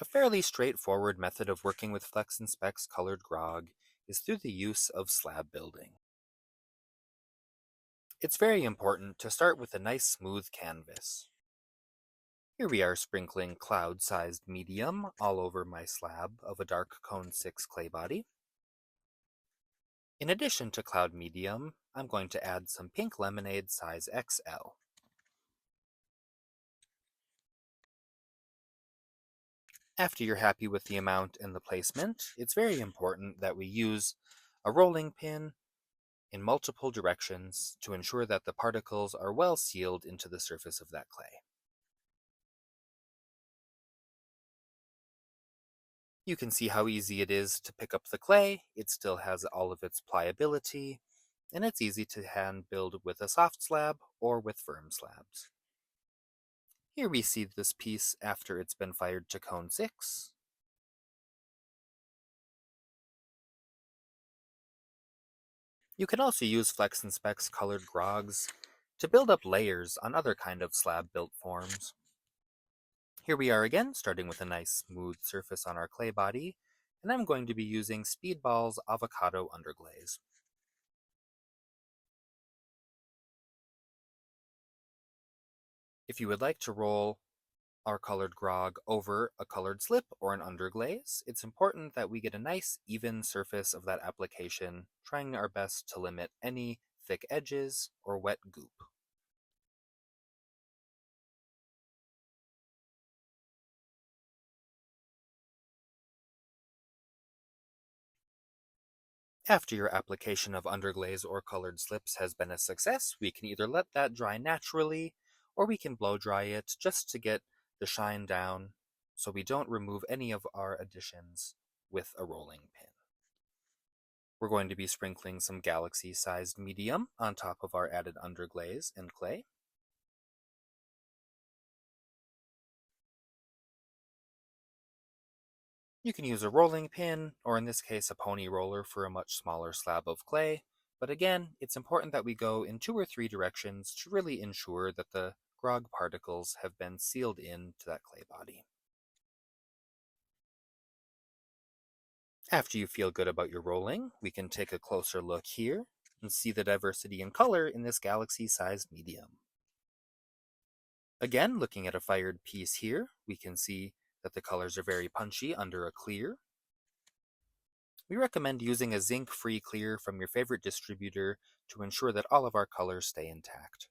A fairly straightforward method of working with Flecks and Specks colored grog is through the use of slab building. It's very important to start with a nice smooth canvas. Here we are sprinkling cloud-sized medium all over my slab of a dark cone 6 clay body. In addition to cloud medium, I'm going to add some pink lemonade size XL. After you're happy with the amount and the placement, it's very important that we use a rolling pin in multiple directions to ensure that the particles are well sealed into the surface of that clay. You can see how easy it is to pick up the clay. It still has all of its pliability, and it's easy to hand build with a soft slab or with firm slabs. Here we see this piece after it's been fired to cone 6. You can also use Flecks and Specks colored grogs to build up layers on other kind of slab built forms. Here we are again, starting with a nice smooth surface on our clay body, and I'm going to be using Speedball's avocado underglaze. If you would like to roll our colored grog over a colored slip or an underglaze, it's important that we get a nice even surface of that application, trying our best to limit any thick edges or wet goop. After your application of underglaze or colored slips has been a success, we can either let that dry naturally, or we can blow dry it just to get the shine down so we don't remove any of our additions with a rolling pin. We're going to be sprinkling some galaxy-sized medium on top of our added underglaze and clay. You can use a rolling pin, or in this case a pony roller for a much smaller slab of clay, but again, it's important that we go in 2 or 3 directions to really ensure that the grog particles have been sealed into that clay body. After you feel good about your rolling, we can take a closer look here and see the diversity in color in this galaxy-sized medium. Again, looking at a fired piece here, we can see that the colors are very punchy under a clear. We recommend using a zinc-free clear from your favorite distributor to ensure that all of our colors stay intact.